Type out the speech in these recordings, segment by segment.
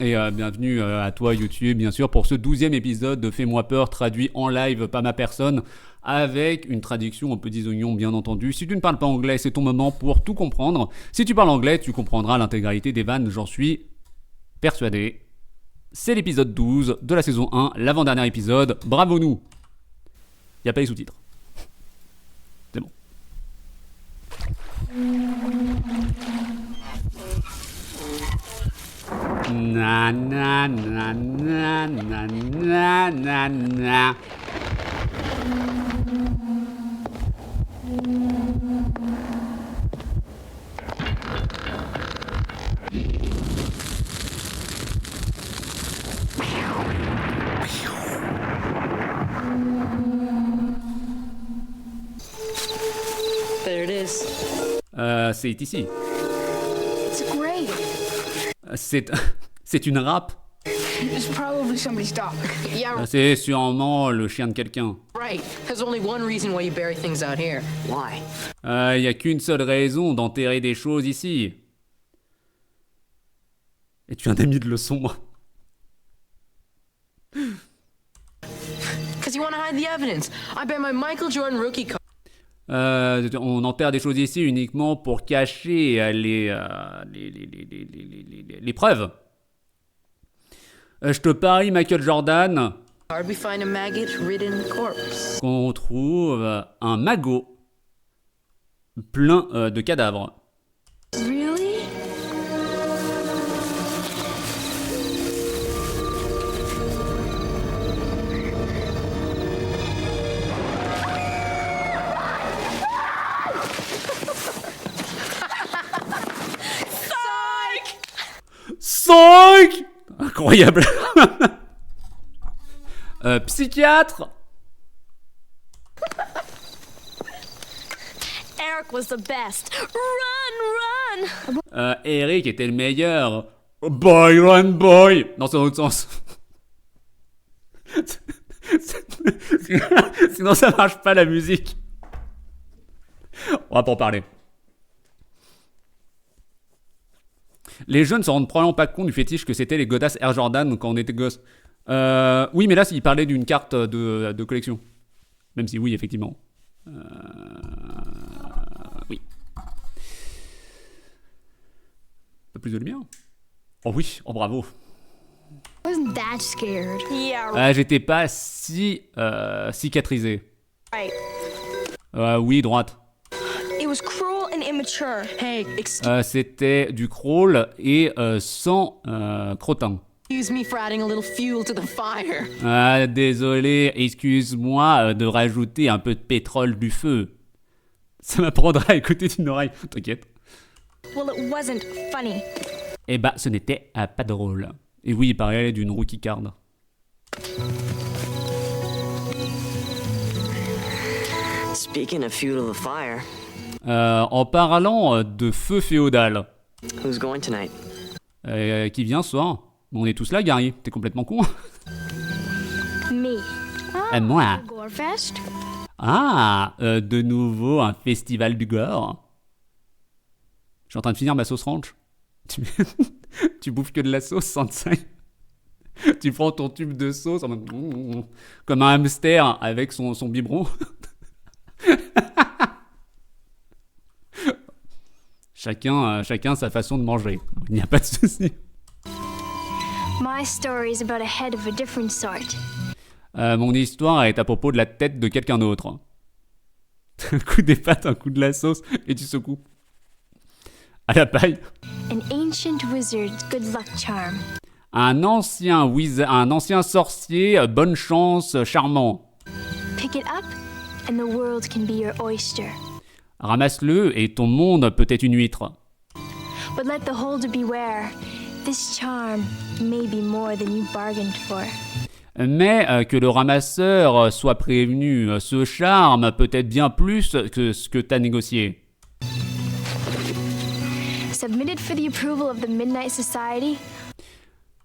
Et bienvenue à toi YouTube, bien sûr, pour ce 12e épisode de Fais-moi peur, traduit en live, pas ma personne, avec une traduction aux petits oignons, bien entendu. Si tu ne parles pas anglais, c'est ton moment pour tout comprendre. Si tu parles anglais, tu comprendras l'intégralité des vannes, j'en suis persuadé. C'est l'épisode 12 de la saison 1, l'avant-dernier épisode. Bravo nous. Il n'y a pas les sous-titres. C'est bon. Na na na na na na na na. There it is. C'est ici. It's great. C'est une râpe. It's probably somebody's dog. Yeah, C'est sûrement le chien de quelqu'un. Right. There's only one reason why you bury things out here. Why? Y a qu'une seule raison d'enterrer des choses ici. Et tu viens d'émis de leçon, moi. Because you want to hide the evidence. I bet my Michael Jordan rookie card. On enterre des choses ici uniquement pour cacher les preuves. Je te parie, Michael Jordan, We find a maggot-ridden corpse. qu'on trouve un magot plein de cadavres. really? Psych! Incroyable. Psychiatre. Eric was the best. Run, run! Eric était le meilleur. Boy, run, boy. Non, c'est dans l'autre sens. Sinon, ça marche pas la musique. On va pas en parler. Les jeunes ne se rendent probablement pas compte du fétiche que c'était les godasses Air Jordan quand on était gosse. Oui, mais là, il parlait d'une carte de collection. Même si oui, effectivement. Oui. Un peu plus de lumière. Oh oui, oh bravo. I wasn't that scared. Yeah, J'étais pas si cicatrisé. right. Oui, droite. It was cruel and immature. Hey, excuse C'était du crawl et sans crottin. me for adding a little fuel to the fire. Désolé, excuse-moi de rajouter un peu de pétrole du feu. Ça m'apprendra à écouter d'une oreille. T'inquiète. Well, it wasn't funny. Eh bah, ce n'était pas drôle. Et oui, il parlait d'une rookie card. Speaking of fuel to the fire, En parlant de feu féodal, who's going tonight? qui vient ce soir. On est tous là, Gary. T'es complètement con. Me. Moi. Gorefest? De nouveau un festival du gore. Je suis en train de finir ma sauce ranch. Tu bouffes que de la sauce, Sensei. Tu prends ton tube de sauce en mode... comme un hamster avec son biberon. Chacun sa façon de manger. Il n'y a pas de souci. My story is about a head of a different sort. Mon histoire est à propos de la tête de quelqu'un d'autre. Un coup des pâtes, un coup de la sauce, et tu secoues. À la paille. An ancient wizard's good luck charm. Un ancien sorcier, bonne chance, charmant. Pick it up, and the world can be your oyster. Ramasse-le et ton monde peut être une huître. But let the holder beware. This charm may be more than you bargained for. Mais que le ramasseur soit prévenu, ce charme peut être bien plus que ce que t'as négocié. Submitted for the approval of the Midnight Society,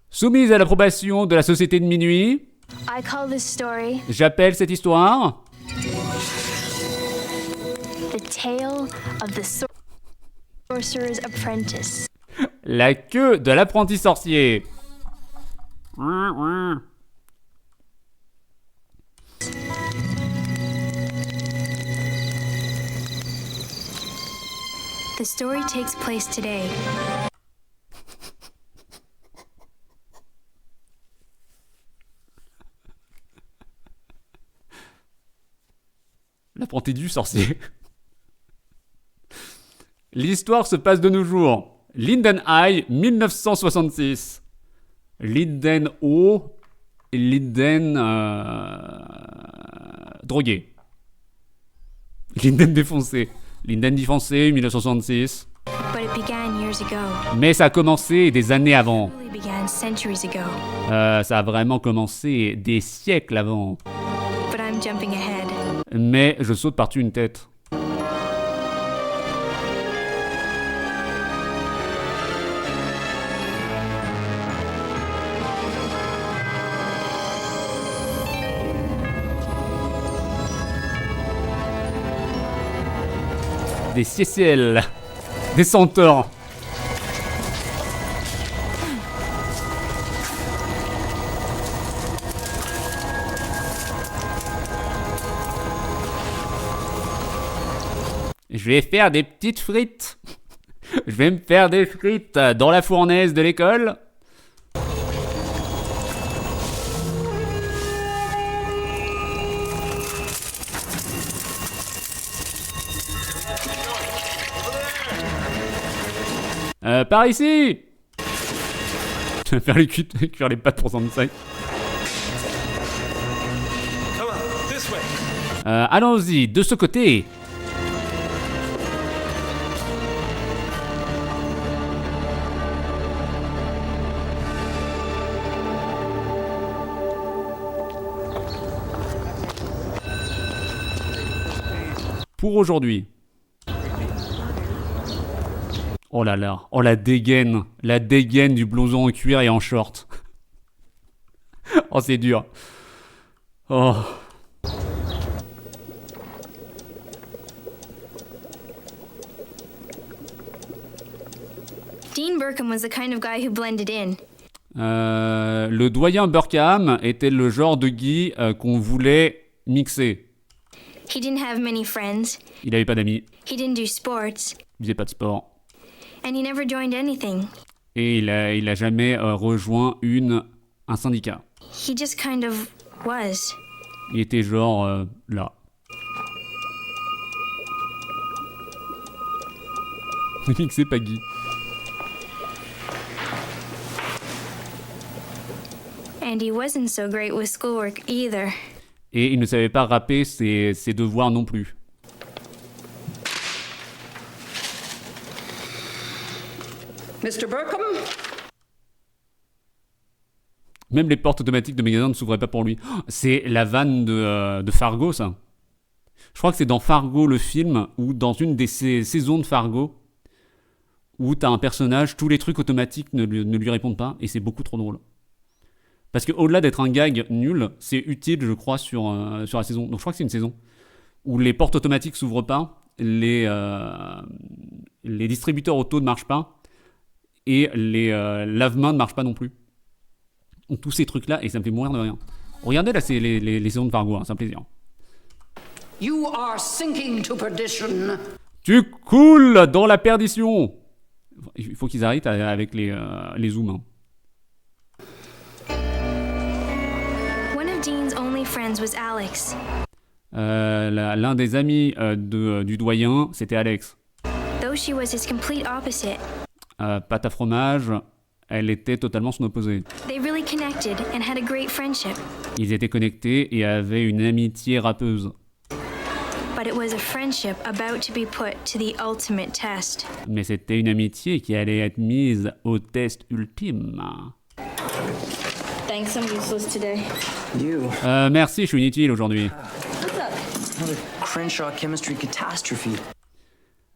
Soumise à l'approbation de la Société de Minuit, I call this story j'appelle cette histoire The Tale of the Sorcerer's Apprentice. la queue de l'apprenti sorcier. The story takes place today. L'apprenti du sorcier. L'histoire se passe de nos jours. Linden High, 1966. Linden O. Linden drogué. Linden défoncé. Linden défoncé, 1966. But it began years ago. Mais ça a commencé des années avant. It really began centuries ago. Ça a vraiment commencé des siècles avant. But I'm jumping ahead. Mais je saute par-dessus une tête. Des Cieciel, des centaures. Je vais faire des petites frites. Je vais me faire des frites dans la fournaise de l'école. Par ici. Je vais faire cuire les pâtes pour Sansai. Allons-y, de ce côté. Pour aujourd'hui. Oh là là, oh la dégaine du blouson en cuir et en short. Oh c'est dur. Oh. Dean Burkham was the kind of guy who blended in. Le doyen Burkham était le genre de Guy qu'on voulait mixer. He didn't have many friends. Il avait pas d'amis, He didn't do sports. il faisait pas de sport. And he never joined anything. Et il a jamais rejoint un syndicat. He just kind of was. Il était genre là. Mixé pas Guy. And he wasn't so great with schoolwork either. Et il ne savait pas rapper ses devoirs non plus. Mr. Burkham? Même les portes automatiques de magasins ne s'ouvraient pas pour lui. Oh, c'est la vanne de Fargo, ça. Je crois que c'est dans Fargo, le film, ou dans une des saisons de Fargo, où t'as un personnage, tous les trucs automatiques ne lui répondent pas, et c'est beaucoup trop drôle. Parce que au-delà d'être un gag nul, c'est utile, je crois, sur la saison. Donc je crois que c'est une saison où les portes automatiques s'ouvrent pas, les distributeurs auto ne marchent pas, et les lave-mains ne marchent pas non plus. Donc tous ces trucs-là, et ça me fait mourir de rien. Regardez là, c'est les saisons de Fargo, hein, c'est un plaisir. You are sinking to perdition. Tu coules dans la perdition. Il faut qu'ils arrêtent avec les zooms. Hein. One of Dean's only friends was Alex. L'un des amis du doyen, c'était Alex. Though she was his complete opposite, Pâte à fromage, elle était totalement son opposé. they really connected and had a great friendship. Ils étaient connectés et avaient une amitié râpeuse. But it was a friendship about to be put to the ultimate test. Mais c'était une amitié qui allait être mise au test ultime. Thanks, I'm useless today. You. Merci, je suis inutile aujourd'hui. Another Crenshaw chemistry catastrophe.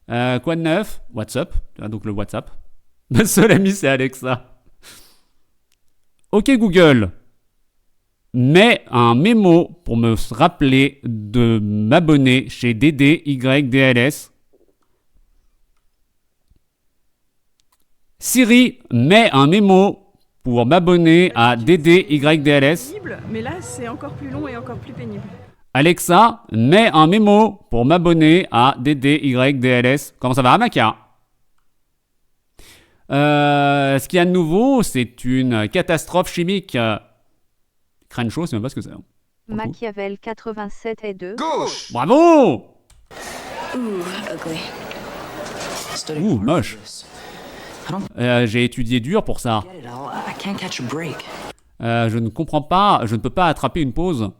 Quoi de neuf? WhatsApp. Donc le WhatsApp. Ma seule amie, c'est Alexa. Ok Google. Mets un mémo pour me rappeler de m'abonner chez DDYDLS. Siri, mets un mémo pour m'abonner à DDYDLS. Mais là, c'est encore plus long et encore plus pénible. Alexa, mets un mémo pour m'abonner à DDYDLS. Comment ça va, Maca? Ce qu'il y a de nouveau, c'est une catastrophe chimique. Crenshaw, c'est même pas ce que c'est. Machiavel 87 et 2. Bravo! Ooh, ugly. Study Ouh, hard moche. for this. I don't J'ai étudié dur pour ça. get it, Al. I can't catch a break. Je ne comprends pas, je ne peux pas attraper une pause.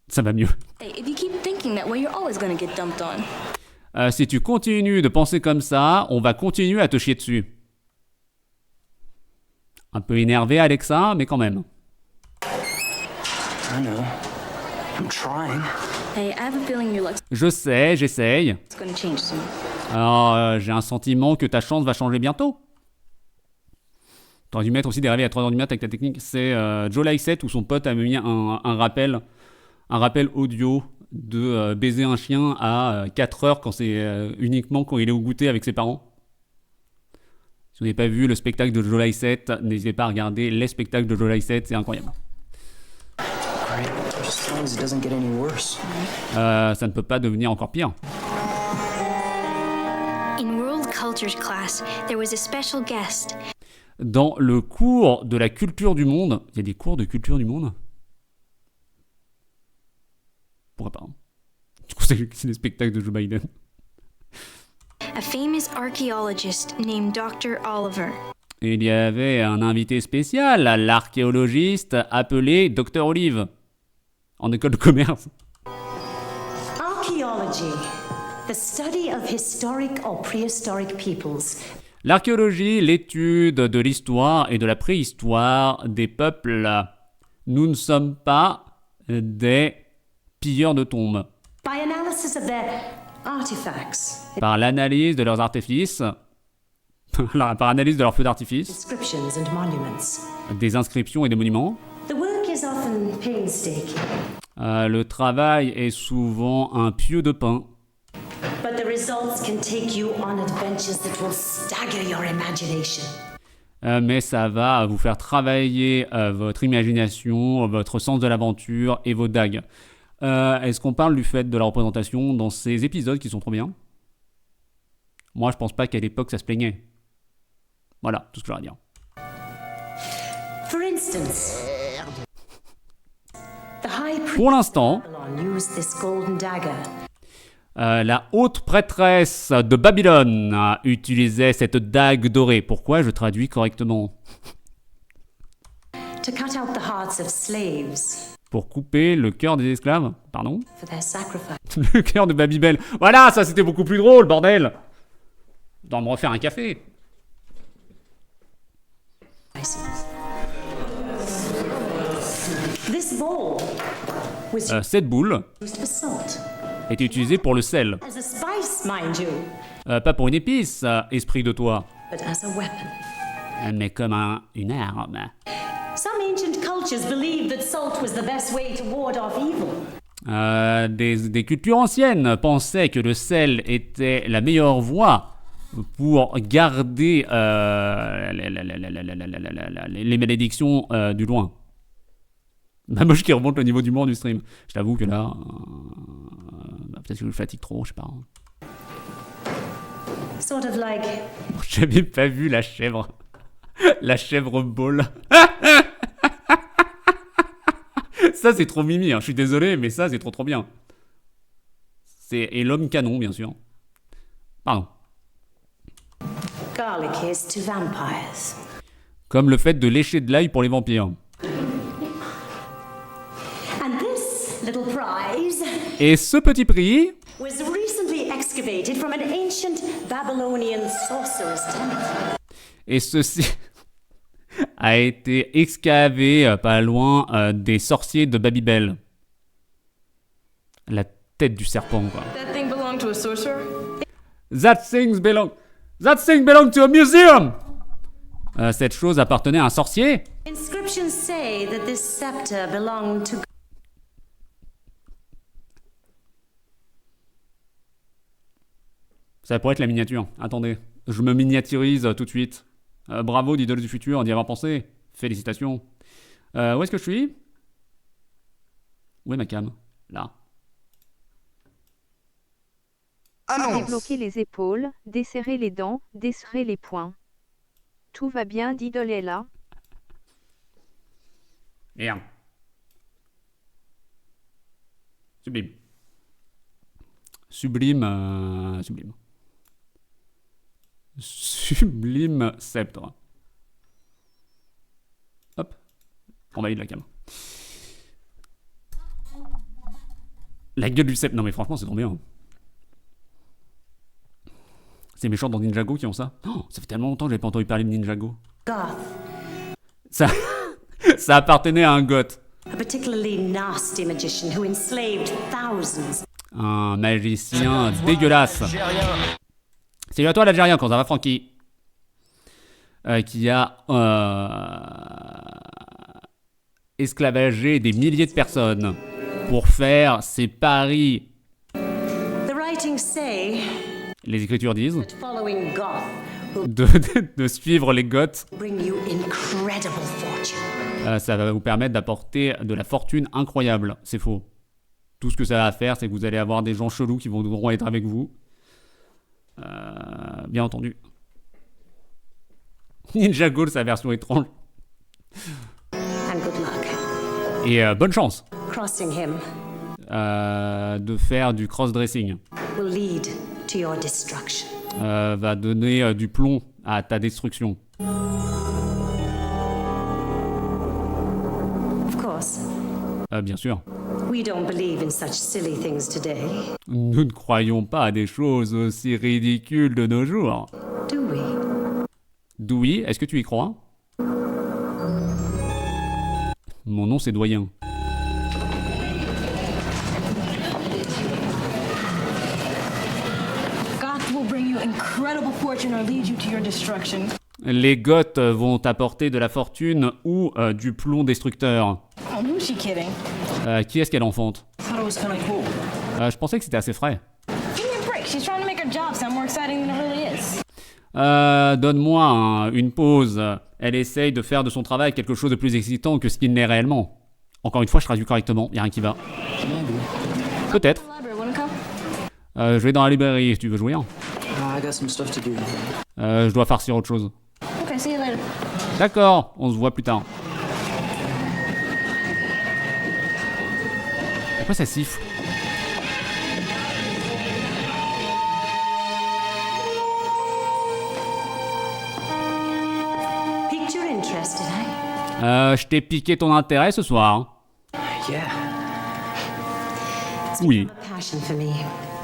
Ça va mieux. Hey, if you keep thinking that way, you're always gonna get dumped on. Si tu continues de penser comme ça, on va continuer à te chier dessus. Un peu énervé, Alexa, mais quand même. I know. I'm trying. Hey, I have a feeling your luck's Je sais, j'essaye. gonna change soon. Alors, j'ai un sentiment que ta chance va changer bientôt. T'aurais dû mettre aussi des réveils à 3h du mat avec ta technique. C'est Joe Lycett où son pote a mis un rappel audio de baiser un chien à 4h quand c'est uniquement quand il est au goûter avec ses parents. Si vous n'avez pas vu le spectacle de Joe Lycett, n'hésitez pas à regarder les spectacles de Joe Lycett, c'est incroyable. Great. Just as long as it doesn't get any worse. Ça ne peut pas devenir encore pire. In World Cultures class, there was a special guest. Dans le cours de la culture du monde, il y a des cours de culture du monde? Pourquoi pas? Du coup, c'est les spectacles de Joe Biden. A famous archaeologist named Dr. Oliver. Et il y avait un invité spécial, l'archéologiste appelé Dr. Olive, en école de commerce. Archaeology, the study of historic or prehistoric peoples. L'archéologie, l'étude de l'histoire et de la préhistoire des peuples. Nous ne sommes pas des pilleurs de tombes. By analysis of their artifacts, Par l'analyse de leurs artifices, par analyse de leurs feux d'artifice, inscriptions and monuments. des inscriptions et des monuments. The work is often painstaking, Le travail est souvent un pieu de pain. but the results can take you on adventures that will stagger your imagination. Mais ça va vous faire travailler votre imagination, votre sens de l'aventure et vos dagues. Est-ce qu'on parle du fait de la représentation dans ces épisodes qui sont trop bien? Moi, je pense pas qu'à l'époque ça se plaignait. Voilà, tout ce que j'ai à dire. For instance, the high priest Pour l'instant, of Babylon used this golden dagger la haute prêtresse de Babylone utilisait cette dague dorée. Pourquoi je traduis correctement? to cut out the hearts of slaves Pour couper le cœur des esclaves? Pardon? for their sacrifice. Le cœur de Babybel. Voilà, ça c'était beaucoup plus drôle, bordel! Je dois me refaire un café. This bowl was Cette boule used for salt. est utilisée pour le sel. As a spice, mind you, Pas pour une épice, esprit de toi, but as a weapon. mais comme une arme. Some ancient cultures believed that salt was the best way to ward off evil. Des cultures anciennes pensaient que le sel était la meilleure voie pour garder les malédictions du loin. La moche qui remonte le niveau d'humour du stream. Je t'avoue que là, peut-être que je fatigue trop, je sais pas. Sort of like J'avais pas vu la chèvre. La chèvre ball. Ça, c'est trop mimi, hein. Je suis désolé, mais ça, c'est trop bien. Et l'homme canon, bien sûr. Pardon. garlic is to vampires. Comme le fait de lécher de l'ail pour les vampires. And this little prize Et ce petit prix was recently excavated from an ancient Babylonian sorcerer's temple. Et ceci a été excavé pas loin des sorciers de Babybel. La tête du serpent, quoi. That thing belonged to a sorcerer? That thing belong to a museum! Cette chose appartenait à un sorcier? Inscriptions say that this scepter belonged to Ça pourrait être la miniature. Attendez, je me miniaturise tout de suite. Bravo d'idole du futur, d'y avoir pensé. Félicitations. Où est-ce que je suis? Où est ma cam? Là. Débloquer les épaules, desserrer les dents, desserrer les poings. Tout va bien, d'idole est là. Merde. Sublime. Sublime. Sublime sceptre. Hop. On valide la cam. La gueule du sceptre. Non mais franchement c'est trop bien. C'est les méchants dans Ninjago qui ont ça. Oh, ça fait tellement longtemps que j'avais pas entendu parler de Ninjago. Ça appartenait à un goth. A particularly nasty magician who enslaved thousands. Un magicien dégueulasse. Salut à toi l'Algérien, quand ça va Francky, qui a esclavagé des milliers de personnes pour faire ses paris. The writings say Les écritures disent that following Goth will de suivre les Goths. bring you incredible fortune. Ça va vous permettre d'apporter de la fortune incroyable. C'est faux. Tout ce que ça va faire, c'est que vous allez avoir des gens chelous qui voudront être avec vous. Bien entendu. Ninjago, sa version étrange. And good luck. Et bonne chance Crossing him de faire du cross-dressing. will lead to your destruction. Va donner du plomb à ta destruction. Of course, Bien sûr. we don't believe in such silly things today, Nous ne croyons pas à des choses aussi ridicules de nos jours. do we? Dewey, est-ce que tu y crois? Mon nom c'est Doyen. Goth will bring you incredible fortune or lead you to your destruction. Les Goths vont apporter de la fortune ou du plomb destructeur. Oh, who's she kidding? Qui est-ce qu'elle enfante? Thought it was kind of cool. Je pensais que c'était assez frais. Give me a break. She's trying to make her job sound more exciting than it really is. Donne-moi une pause. Elle essaye de faire de son travail quelque chose de plus excitant que ce qu'il n'est réellement. Encore une fois, je traduis correctement, y a rien qui va. Peut-être. Library, wanna come? Je vais dans la librairie, tu veux jouer? I got some stuff to do. Je dois farcir autre chose. Okay, see you later. D'accord, on se voit plus tard. Pourquoi ça siffle? Piqued your interest, did I? Je t'ai piqué ton intérêt ce soir. Yeah. Oui, A passion for me.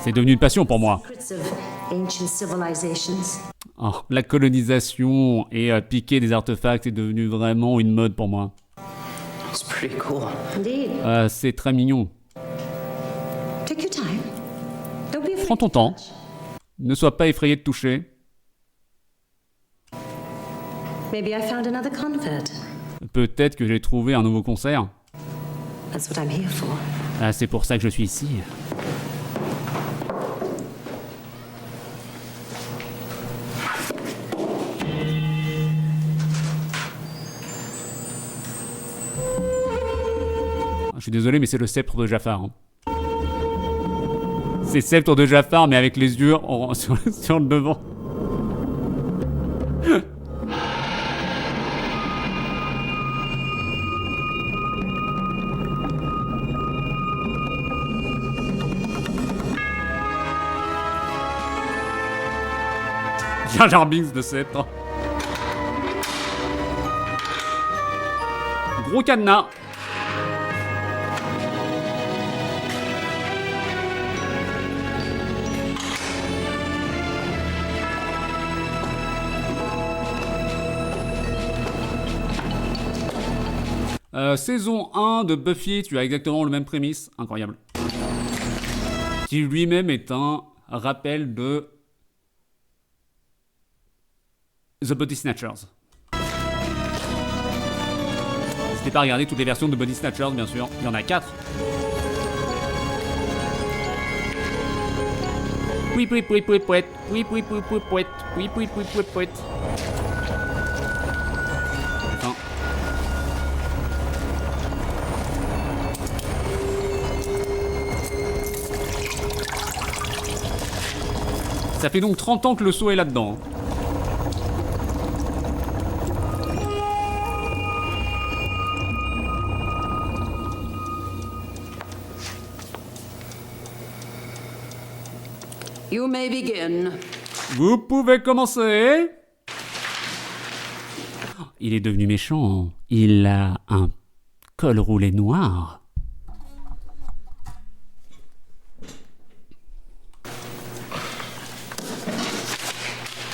c'est devenu une passion pour moi. Secrets of ancient civilizations. Oh, la colonisation et piquer des artefacts est devenu vraiment une mode pour moi. It's pretty cool. Indeed. C'est très mignon. Take your time. Don't be afraid. Prends ton temps. Ne sois pas effrayé de toucher. Maybe I found another convert. Peut-être que j'ai trouvé un nouveau concert. That's what I'm here for. C'est pour ça que je suis ici. Je suis désolé, mais c'est le sceptre de Jafar. Hein. C'est sceptre de Jafar, mais avec les yeux sur le devant. Jar Jar Binks de sceptre. Gros cadenas. Saison 1 de Buffy, tu as exactement le même prémisse, incroyable. Qui lui-même est un rappel de The Body Snatchers. N'hésitez pas à regarder toutes les versions de Body Snatchers, bien sûr. Il y en a 4. Oui, oui, oui, oui, oui, oui, oui, oui, oui, oui, oui, oui, oui, oui, oui. Ça fait donc 30 ans que le saut est là-dedans. You may begin. Vous pouvez commencer. Il est devenu méchant. Il a un col roulé noir.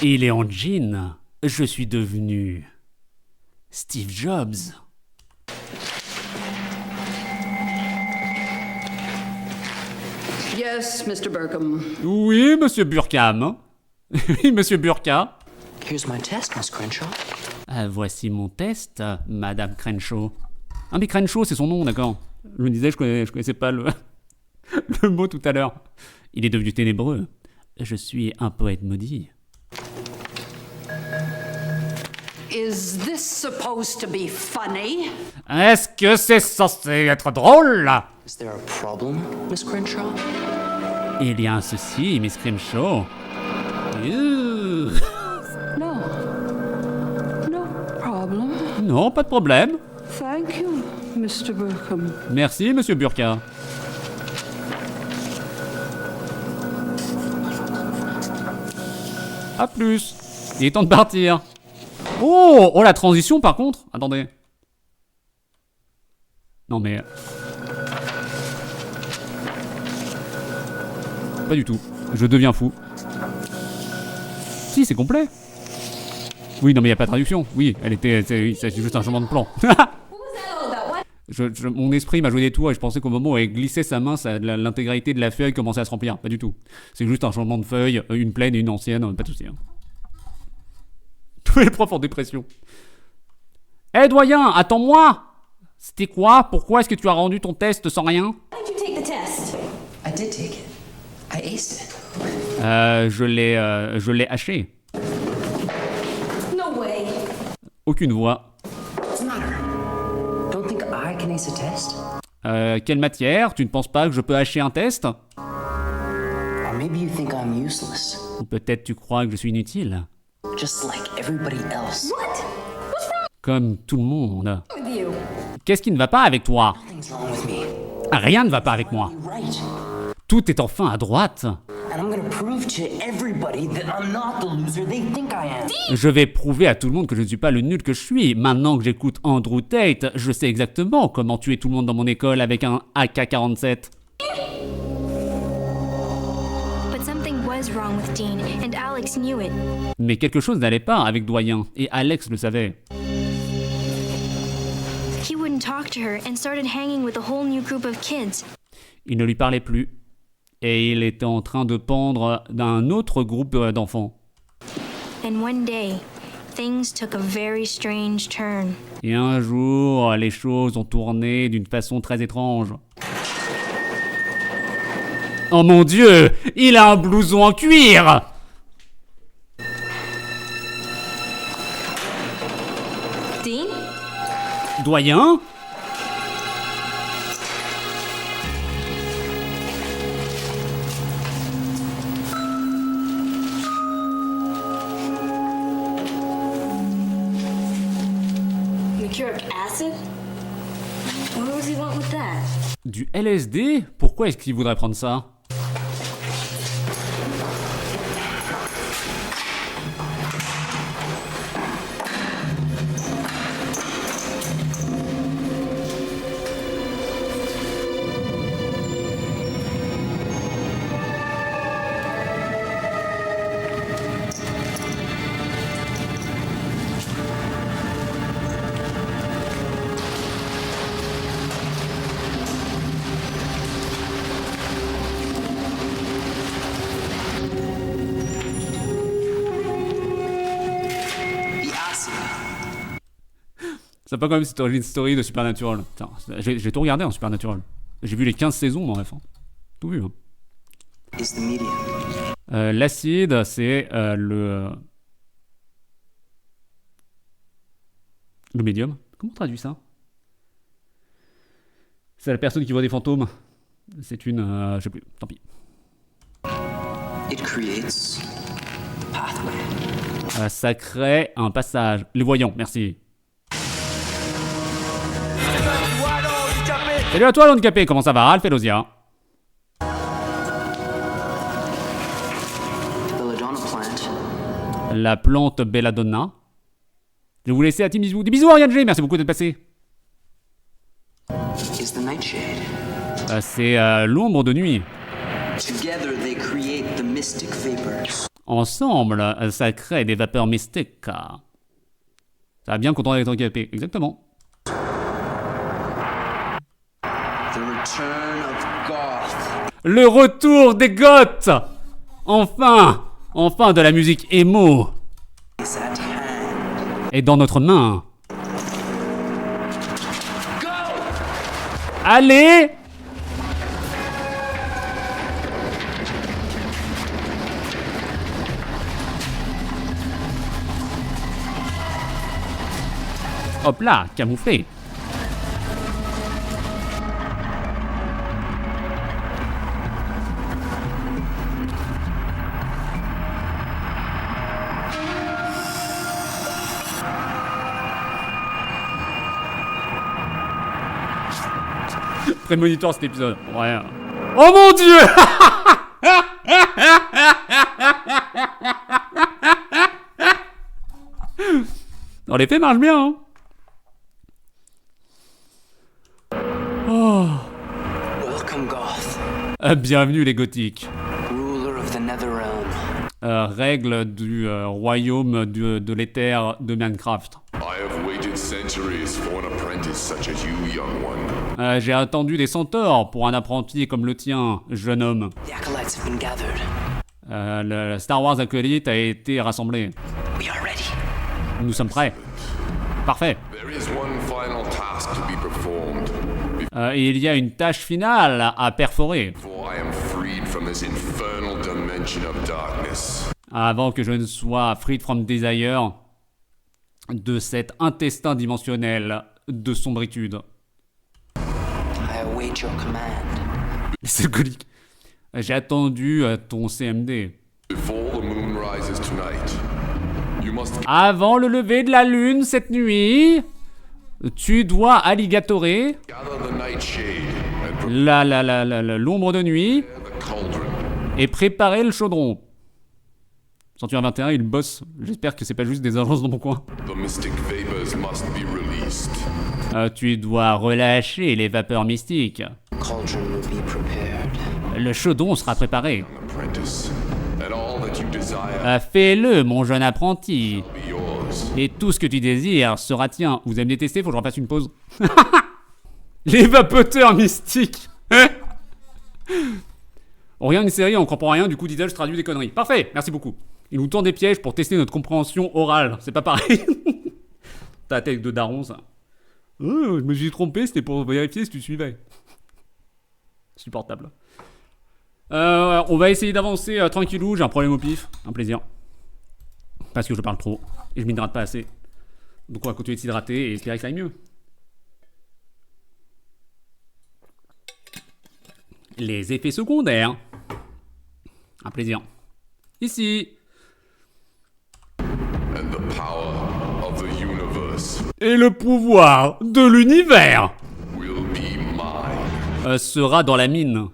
Il est en jean. Je suis devenu Steve Jobs. Yes, Mr. Burkham. Oui, monsieur Burkham. Oui, monsieur Burka. Here's my test, Miss Crenshaw. Voici mon test, Madame Crenshaw. Ah mais Crenshaw, c'est son nom, d'accord. Je me disais, je connaissais pas le, le mot tout à l'heure. Il est devenu ténébreux. Je suis un poète maudit. Is this supposed to be funny? Est-ce que c'est censé être drôle? Is there a problem, Miss Crenshaw? Il y a un souci, Miss Crenshaw. No. No problem. Non, pas de problème. Thank you, Mr. Burkham. Merci, monsieur Burka. A plus. Il est temps de partir. Oh, oh la transition par contre. Attendez. Non mais... Pas du tout. Je deviens fou. Si, c'est complet. Oui, non mais il n'y a pas de traduction. Oui, elle était... C'est juste un changement de plan. Mon esprit m'a joué des tours et je pensais qu'au moment où elle glissait sa main, l'intégralité de la feuille commençait à se remplir. Pas du tout. C'est juste un changement de feuille, une pleine et une ancienne, pas de souci. Hein. Tous les profs en dépression. Hé doyen, attends-moi. C'était quoi? Pourquoi est-ce que tu as rendu ton test sans rien? Why did you take the test? I did take it. I aced it. Je l'ai haché. No way. Aucune voix. What's the matter? Don't think I can ace a test? Quelle matière? Tu ne penses pas que je peux hacher un test? Or maybe you think I'm useless. Ou peut-être tu crois que je suis inutile? Just like everybody else. What? What's wrong Comme tout le monde. with you? Qu'est-ce qui ne va pas avec toi? Nothing's wrong with me. Rien ne va pas avec moi. You're right. Tout est enfin à droite. And I'm gonna prove to everybody that I'm not the loser they think I am. Je vais prouver à tout le monde que je ne suis pas le nul que je suis. Maintenant que j'écoute Andrew Tate, je sais exactement comment tuer tout le monde dans mon école avec un AK-47. But something was wrong with Dean, and Alex knew it. Mais quelque chose n'allait pas avec Doyen, et Alex le savait. He wouldn't talk to her and started hanging with a whole new group of kids. Il ne lui parlait plus. Et il était en train de pendre d'un autre groupe d'enfants. And one day, things took a very strange turn. Et un jour, les choses ont tourné d'une façon très étrange. Oh mon Dieu, il a un blouson en cuir! Dean? Doyen? Mercuric acid? What does he want with that? Du LSD? Pourquoi est-ce qu'il voudrait prendre ça? C'est pas comme si c'était une story de Supernatural. Putain, j'ai tout regardé en Supernatural. J'ai vu les 15 saisons, moi, enfin. Tout vu. Hein. Is the medium. L'acide, c'est le médium. Comment on traduit ça? C'est la personne qui voit des fantômes. C'est une... je sais plus, tant pis. It creates a pathway. Ça crée un passage. Les voyants, merci. Salut à toi l'handicapé, comment ça va, Ralph Elosia? Belladonna plant. La plante Belladonna. Je vais vous laisser à Team Bisous. Des bisous Ariane G, merci beaucoup d'être passé. Is the nightshade. C'est l'ombre de nuit. Together they create the mystic vapors. Ensemble, ça crée des vapeurs mystiques. Ça va bien quand on est handicapé, exactement. The return of Goth. Le retour des Goths. Enfin, enfin de la musique emo. Is at hand. Et dans notre main. Go! Allez! Hop là, camouflé. Prémonitoire cet épisode. Ouais. Oh mon dieu! Non, l'effet marche bien, hein. Oh. Welcome, Goth. Bienvenue les gothiques. Ruler of the Netherrealm. Règle du royaume de l'éther de Minecraft. I have waited centuries for an apprentice such as you, young one. J'ai attendu des centaures pour un apprenti comme le tien, jeune homme. The acolytes have been gathered. Le Star Wars Acolyte a été rassemblé. We are ready. Nous sommes prêts. Parfait. There is one final task to be performed Et il y a une tâche finale à perforer. before I am freed from this infernal dimension of darkness. Avant que je ne sois freed from desire de cet intestin dimensionnel de sombritude. I await your command. Les alcooliques. J'ai attendu ton CMD. Before the moon rises tonight, you must Avant le lever de la lune cette nuit, tu dois alligatorer gather the nightshade and prepare l'ombre de nuit the cauldron. et préparer le chaudron. Centurin 21, il bosse. J'espère que c'est pas juste des agences dans mon coin. The mystic vapors must be released. Tu dois relâcher les vapeurs mystiques. Cauldron will be prepared. Le chaudron sera préparé. Apprentice, and all that you desire Fais-le, mon jeune apprenti. be yours. Et tout ce que tu désires sera tien. Vous allez me détester, faut que je refasse une pause. Les vapoteurs mystiques. On regarde une série, on comprend rien, du coup Diddle, je traduis des conneries. Parfait, merci beaucoup. Il nous tend des pièges pour tester notre compréhension orale. C'est pas pareil. T'as la tête de daron, ça. Oh, je me suis trompé, c'était pour vérifier si tu suivais. Supportable. On va essayer d'avancer tranquillou, j'ai un problème au pif. Un plaisir. Parce que je parle trop. Et je m'hydrate pas assez. Donc on va continuer de s'hydrater et espérer que ça aille mieux. Les effets secondaires. Un plaisir. Ici. And the power of the universe Et le pouvoir de l'univers will be mine. sera dans la mine.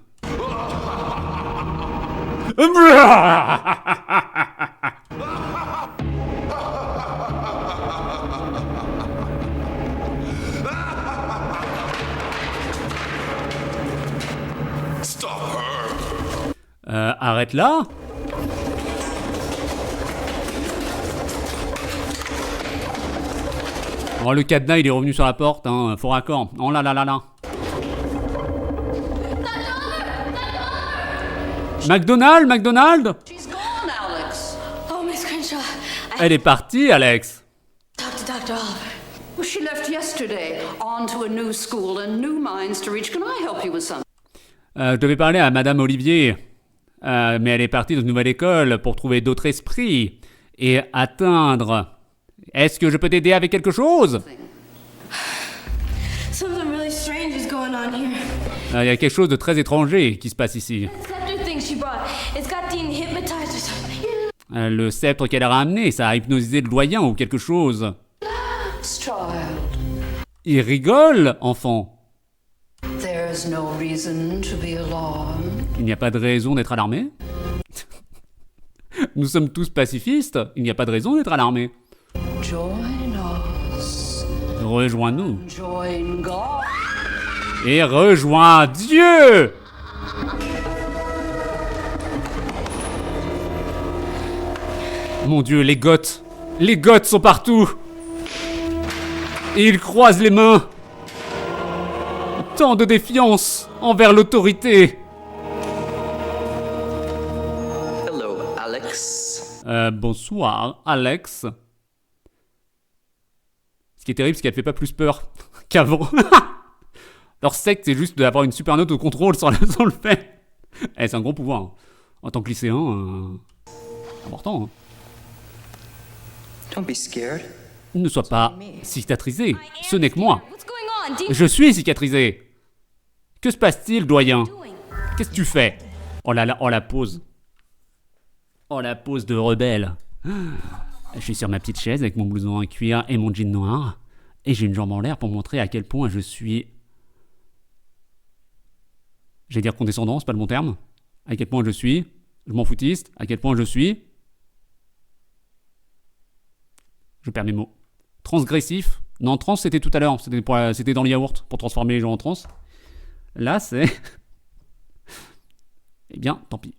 Stop her! Arrête là. Oh, le cadenas, il est revenu sur la porte, hein. Faux raccord. Oh là là là là. McDonald She's gone, Alex. Oh, Miss Crenshaw. Elle est partie, Alex. Dr. Oliver. Well, she left yesterday, on to a new school and new minds to reach. Can I help you with something? Je devais parler à Madame Olivier, mais elle est partie dans une nouvelle école pour trouver d'autres esprits et atteindre. Est-ce que je peux t'aider avec quelque chose? Something really strange is going on here. Il y a quelque chose de très étranger qui se passe ice. Scepter thing she brought. It's got Dean hypnotized Le sceptre qu'elle a ramené, ça a hypnotisé le doyen ou quelque chose. Il rigole, enfant. There's no reason to be alarmed. Il n'y a pas de raison d'être alarmé. Nous sommes tous pacifistes, il n'y a pas de raison d'être alarmé. Join us. Rejoins-nous. Join God. Et rejoins Dieu. Mon Dieu, les Goths. Les Goths sont partout. Et ils croisent les mains. Tant de défiance envers l'autorité. Hello, Alex. Bonsoir, Alex. Ce qui est terrible, c'est qu'elle fait pas plus peur qu'avant. Leur secte, c'est juste d'avoir une super note au contrôle sans le fait. Eh, c'est un gros pouvoir. Hein. En tant que lycéen, important. Hein. Don't be scared. Ne sois pas cicatrisé. Ce n'est que moi. Je suis cicatrisé. Que se passe-t-il, doyen? Qu'est-ce que tu fais? Oh la pose. Oh, la pose de rebelle. Je suis sur ma petite chaise avec mon blouson en cuir et mon jean noir. Et j'ai une jambe en l'air pour montrer à quel point je suis... J'allais dire condescendant, c'est pas le bon terme. À quel point je suis... Je m'en foutiste. À quel point je suis... Je perds mes mots. Transgressif. Non, trans, c'était tout à l'heure. C'était dans le yaourt, pour transformer les gens en trans. Là, c'est... Eh bien, tant pis.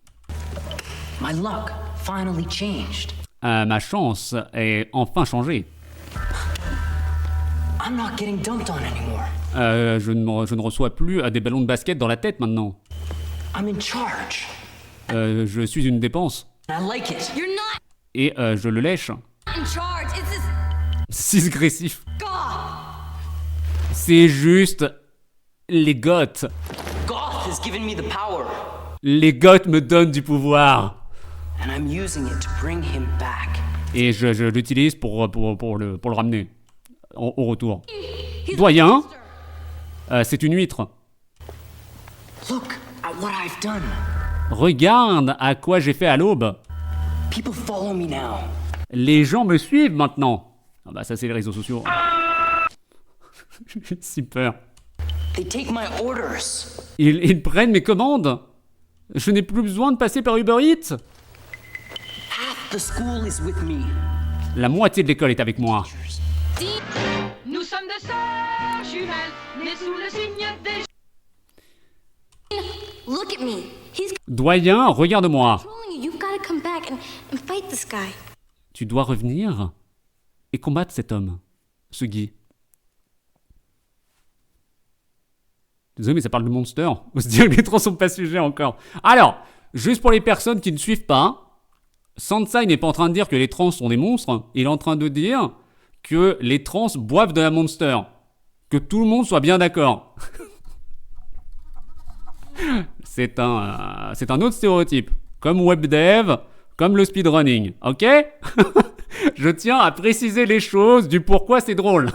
My luck finally changed. Ma chance est enfin changée. I'm not getting dumped on anymore. Je ne reçois plus des ballons de basket dans la tête maintenant. I'm in charge. Je suis une dépense. I like it. You're not Et je le lèche. in charge. It's this Cisgressif. God. C'est juste... Les Goths. Goth has given me the power. Les Goths me donnent du pouvoir. And I'm using it to bring him back. Et je l'utilise pour le ramener. Au retour. Doyen, c'est une huître. Look at what I've done. Regarde à quoi j'ai fait à l'aube. People follow me now. Les gens me suivent maintenant. Ah bah ça c'est les réseaux sociaux. J'ai si peur. They take my orders. Ils prennent mes commandes. Je n'ai plus besoin de passer par Uber Eats. Half the school is with me. La moitié de l'école est avec moi. Nous sommes deux sœurs jumelles, nées sous le signe des... Look at me. He's Doyen, regarde-moi. controlling you. You've got to come back and fight this guy. Tu dois revenir et combattre cet homme, ce Guy. Désolé, mais ça parle de Monster. On se dit que les trans sont pas sujets encore. Alors, juste pour les personnes qui ne suivent pas, Sansai n'est pas en train de dire que les trans sont des monstres. Il est en train de dire que les trans boivent de la Monster. Que tout le monde soit bien d'accord. C'est un autre stéréotype. Comme webdev, comme le speedrunning. Ok? Je tiens à préciser les choses du pourquoi c'est drôle.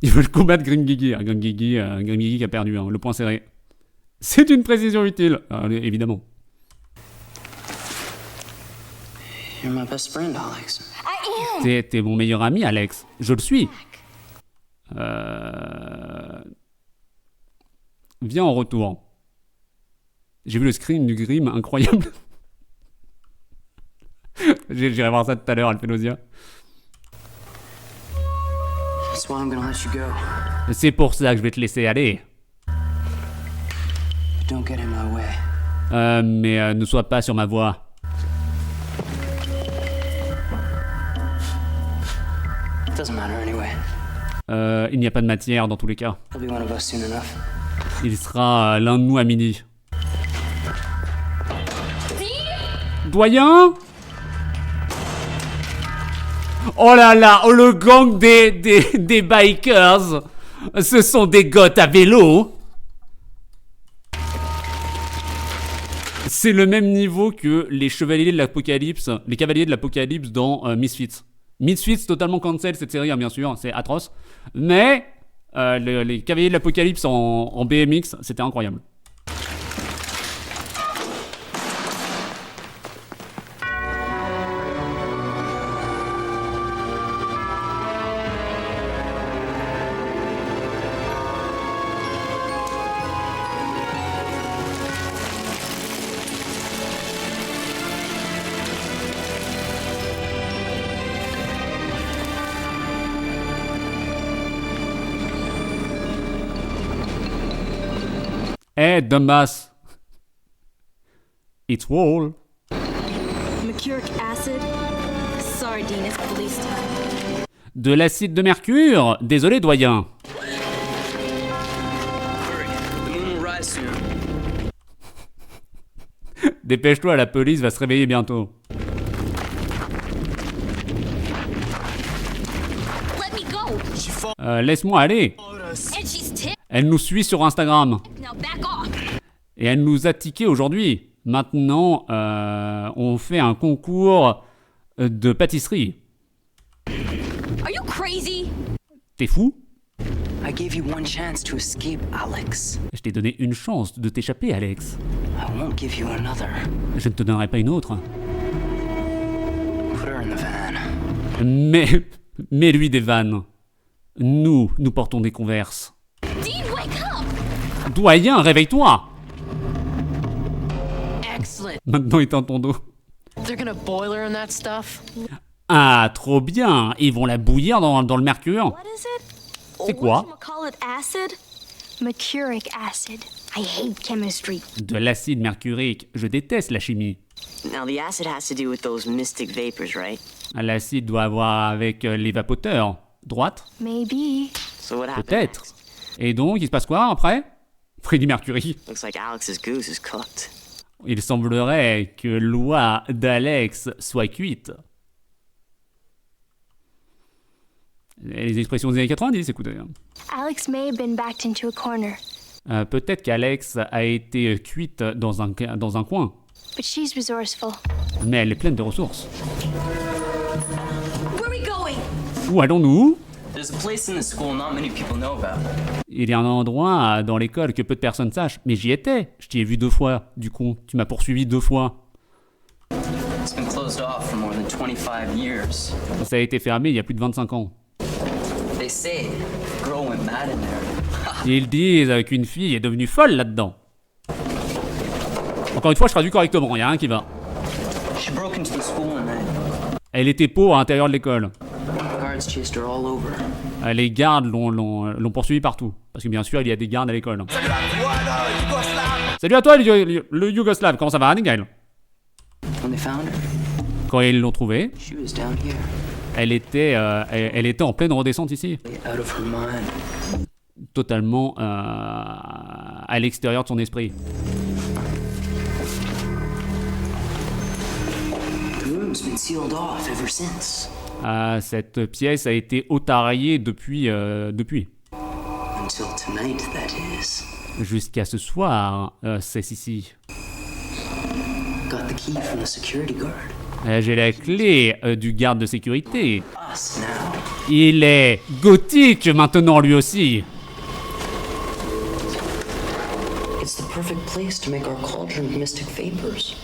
Ils veulent combattre Grim Gigi. Grim Gigi qui a perdu, hein, le point serré. C'est une précision utile, évidemment. You're my best friend, Alex. I am. T'es mon meilleur ami, Alex. Je le suis. Viens en retour. J'ai vu le screen du Grim, incroyable. J'irai voir ça tout à l'heure, Alphenosia. That's why I'm gonna let you go. C'est pour ça que je vais te laisser aller. Don't get in my way. Mais ne sois pas sur ma voie. It doesn't matter anyway. Il n'y a pas de matière dans tous les cas. He'll be one of us soon enough. Il sera l'un de nous à midi. Doyen? Oh là là, oh le gang des bikers. Ce sont des goths à vélo. C'est le même niveau que les chevaliers de l'Apocalypse, les cavaliers de l'Apocalypse dans Misfits. Misfits totalement cancel cette série, hein, bien sûr, c'est atroce. Mais les cavaliers de l'Apocalypse en BMX, c'était incroyable. Hey, dumbass. It's wall. Mercuric acid? Sorry, Dean, it's police time. De l'acide de mercure. Désolé, doyen. Dépêche-toi, la police va se réveiller bientôt. Laisse-moi aller. Elle nous suit sur Instagram. Et elle nous a tiqué aujourd'hui. Maintenant, on fait un concours de pâtisserie. Are you crazy? T'es fou? I gave you one chance to escape, Alex. Je t'ai donné une chance de t'échapper, Alex. I won't give you another. Je ne te donnerai pas une autre. Put her in the van. Mais lui des vannes. Nous portons des converses. Dean, wake up! Doyen, réveille-toi! Excellent. Maintenant, il est dans ton dos. They're gonna boil her in that stuff. Ah, trop bien! Ils vont la bouillir dans le mercure. What is it? C'est quoi? Call it acid? Mercuric acid. I hate chemistry. De l'acide mercurique. Je déteste la chimie. Now, the acid has to do with those mystic vapors, right? L'acide doit avoir avec les vapoteurs. Droite? Maybe. So what happened Peut-être. next? Et donc, il se passe quoi après? Freddie Mercury. Looks like Alex's goose is cooked. Il semblerait que l'oie d'Alex soit cuite. Les expressions des années 90, écoutez. Alex may have been backed into a corner, Peut-être qu'Alex a été cuite dans un coin, but she's resourceful. mais elle est pleine de ressources. Where are we going? Où allons-nous? There's a place in the school not many people know about. Il y a un endroit dans l'école que peu de personnes sachent. Mais j'y étais. Je t'y ai vu 2 fois, du coup. Tu m'as poursuivi 2 fois. It's been closed off for more than 25 years. Ça a été fermé il y a plus de 25 ans. They say the girl went mad in there. Ils disent qu'une fille est devenue folle là-dedans. Encore une fois, je traduis correctement. Il y a rien qui va. She broke into the school one night. Elle était pauvre à l'intérieur de l'école. Guards chased her all over. Les gardes l'ont poursuivi partout. Parce que bien sûr, il y a des gardes à l'école. Salut à toi, le Yougoslave. Comment ça va, Nigel? When they found her, Quand ils l'ont trouvée, she was down here, elle était en pleine redescente ici. out of her mind. Totalement à l'extérieur de son esprit. The room's been sealed off ever since. Cette pièce a été otariée depuis. Until tonight, that is. Jusqu'à ce soir, c'est ici. Got the key from the security guard. J'ai la clé du garde de sécurité. Us now. Il est gothique maintenant lui aussi. It's the perfect place to make our cauldron of mystic vapors.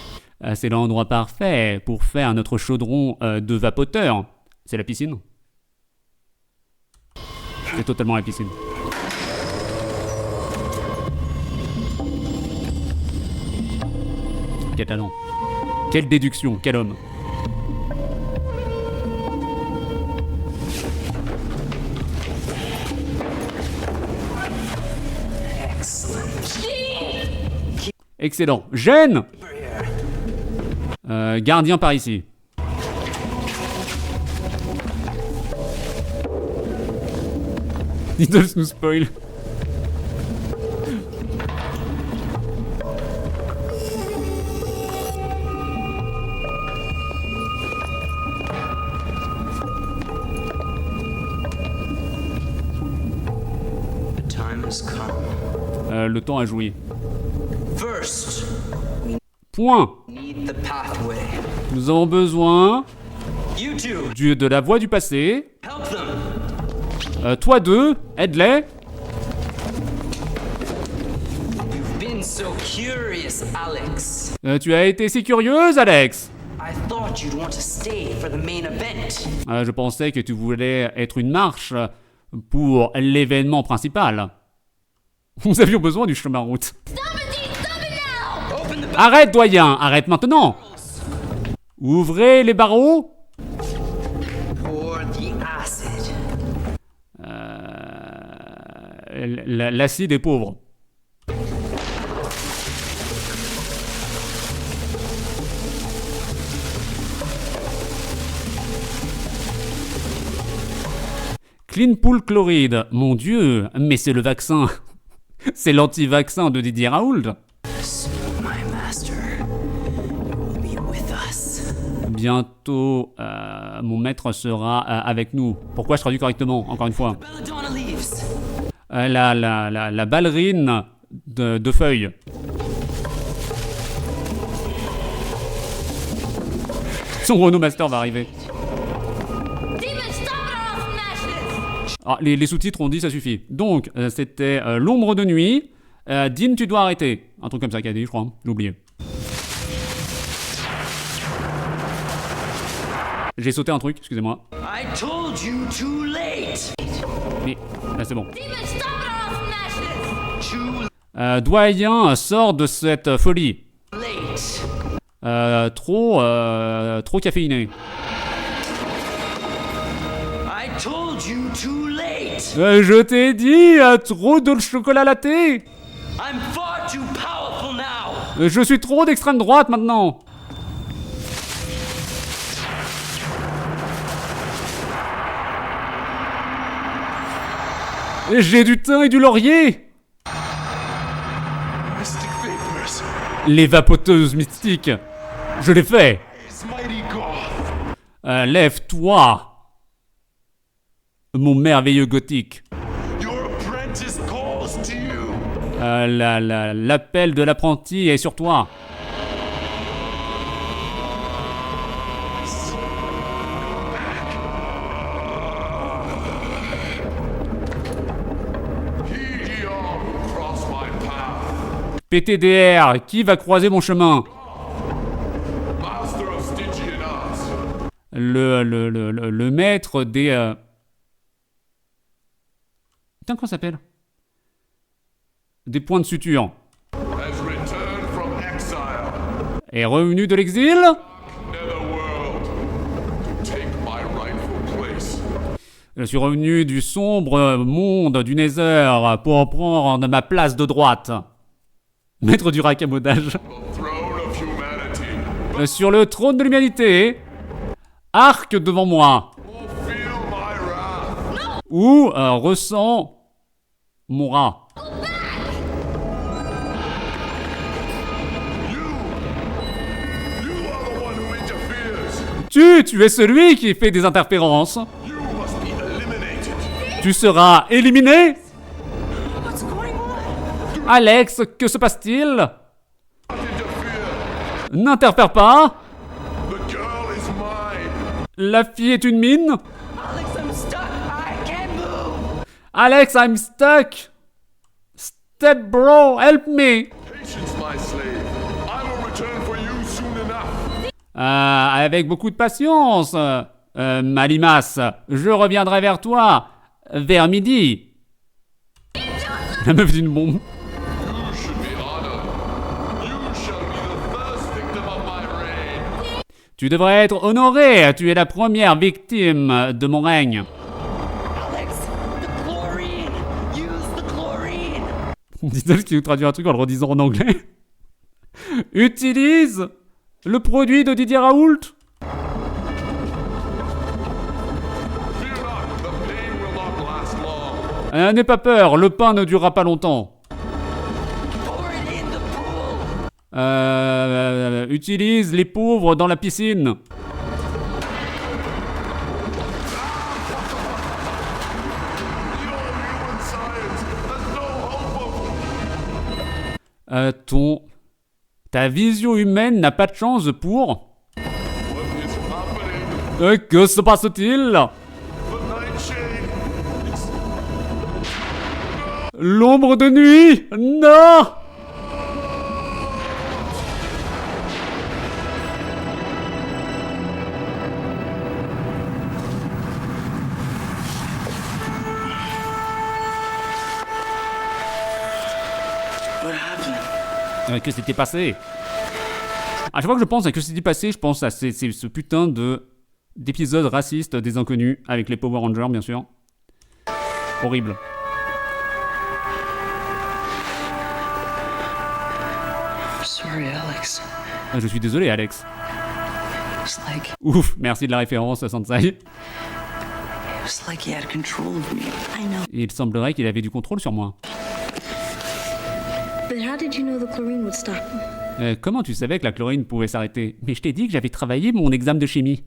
C'est l'endroit parfait pour faire notre chaudron de vapoteurs. C'est la piscine. C'est totalement la piscine. Quel talent. Quelle déduction, quel homme. Excellent. Gêne. Gardien par ici. Needles nous spoil. The time has come. Le temps a joué. First, Point. need the pathway. Nous avons besoin You two, de la voie du passé. help them. Toi deux, aide-les. You've been so curious, Alex. Tu as été si curieuse, Alex. I thought you'd want to stay for the main event. Je pensais que tu voulais être une marche pour l'événement principal. Nous avions besoin du chemin route. Arrête, doyen, arrête maintenant. Ouvrez les barreaux. Pour the acid. L'acide est pauvre. Clean Pool Chloride. Mon Dieu, mais c'est le vaccin. C'est l'anti-vaccin de Didier Raoult. Bientôt, mon maître sera avec nous. Pourquoi je traduis correctement, encore une fois? La ballerine de feuilles. Son Renault Master va arriver. Ah, les sous-titres ont dit ça suffit. Donc, c'était l'ombre de nuit. Dean, tu dois arrêter. Un truc comme ça qu'il a dit, je crois. J'ai oublié. J'ai sauté un truc, excusez-moi. I told you too late. Mais, là c'est bon. Doyen sort de cette folie. Trop caféiné. I told you too late. Je t'ai dit, trop de chocolat latte. I'm far too powerful now. Je suis trop d'extrême droite maintenant. J'ai du thym et du laurier. Les vapoteuses mystiques. Je l'ai fait. Lève-toi, mon merveilleux gothique. L'appel de l'apprenti est sur toi. PTDR, qui va croiser mon chemin? Le maître des... Putain, comment ça s'appelle? Des points de suture. Est revenu de l'exil? Je suis revenu du sombre monde du Nether pour prendre ma place de droite. Maître du raccaudage. Sur le trône de l'humanité, arc devant moi. Ou ressens mon rat. Tu es celui qui fait des interférences. Tu seras éliminé. Alex, que se passe-t-il? N'interfère pas. La fille est une mine. Alex, I'm stuck. Step bro, help me. Avec beaucoup de patience, Malimas. Je reviendrai vers toi vers midi. La meuf d'une bombe. Tu devrais être honoré, tu es la première victime de mon règne. Dis-donc qui nous traduit un truc en le redisant en anglais. Utilise le produit de Didier Raoult. N'aie pas peur, le pain ne durera pas longtemps. Utilise les pauvres dans la piscine. Ta vision humaine n'a pas de chance pour... que se passe-t-il? L'ombre de nuit? Non! Que s'était passé? À chaque fois que je pense à que s'était passé, je pense à ce putain d'épisode raciste des Inconnus avec les Power Rangers, bien sûr. Horrible. Sorry, Alex. Je suis désolé, Alex. Ouf, merci de la référence, Sansai. It's like he had control of me. I know. Et il semblerait qu'il avait du contrôle sur moi. But how did you know the chlorine would stop him? Comment tu savais que la chlorine pouvait s'arrêter? Mais je t'ai dit que j'avais travaillé mon examen de chimie.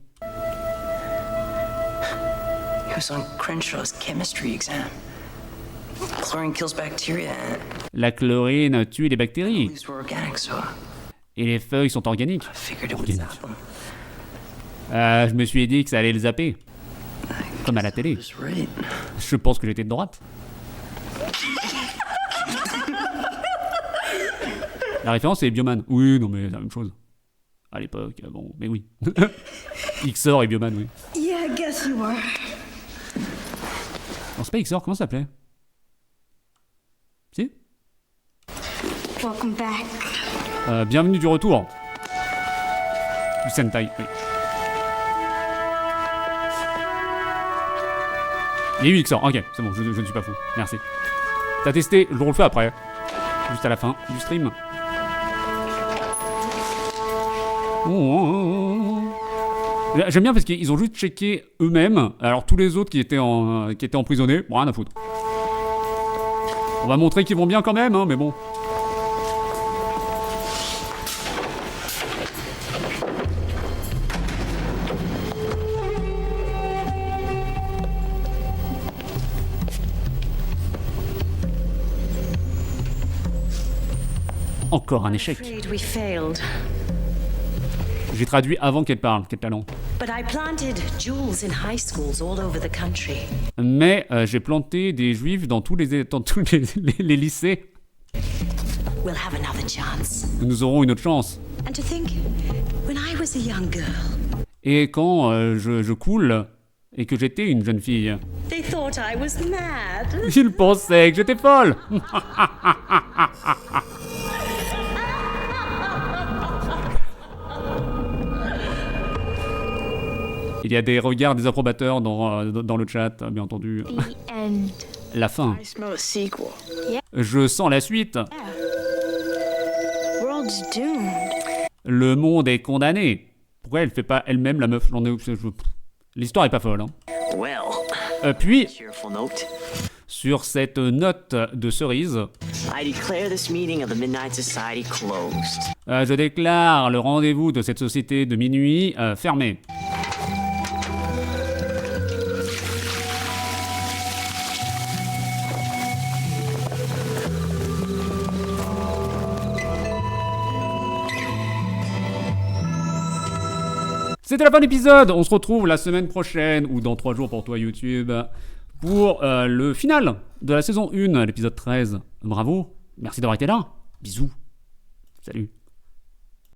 He was on Crenshaw's chemistry exam. Chlorine kills bacteria and La chlorine tue les bactéries. leaves were organic, so Et les feuilles sont organiques. I figured it would zap him. Je me suis dit que ça allait le zapper. Comme à la télé. He was right. Je pense que j'étais de droite. La référence c'est Bioman. Oui, non mais c'est la même chose. À l'époque, bon, mais oui. XOR et Bioman, oui. Yeah, I guess you were. Non, c'est pas XOR, comment ça s'appelait? Si? Welcome back. Bienvenue du retour. Du Sentai, oui. Il y a eu XOR, ok, c'est bon, je ne suis pas fou, merci. T'as testé, je le refais après. Juste à la fin du stream. J'aime bien parce qu'ils ont juste checké eux-mêmes. Alors tous les autres qui étaient emprisonnés, bon, rien à foutre. On va montrer qu'ils vont bien quand même, hein, mais bon. Encore un échec. Afraid we failed. J'ai traduit avant qu'elle parle, quel talent. But I planted jewels in high schools all over the country. Mais j'ai planté des juifs dans tous les lycées. We'll have another chance. Nous aurons une autre chance. And to think, when I was a young girl, Et quand je coule et que j'étais une jeune fille, they thought I was mad. ils pensaient que j'étais folle. Il y a des regards des approbateurs dans le chat, bien entendu. The end. La fin. I smell a sequel. Je sens la suite. World's doomed. Le monde est condamné. Pourquoi elle fait pas elle-même la meuf? L'histoire est pas folle. Hein. Well, Puis, cheerful note. sur cette note de cerise, I declare this meeting of the Midnight Society closed. je déclare le rendez-vous de cette société de minuit fermé. C'était la fin de l'épisode. On se retrouve la semaine prochaine ou dans 3 jours pour toi YouTube pour le final de la saison 1, l'épisode 13. Bravo, merci d'avoir été là. Bisous. Salut.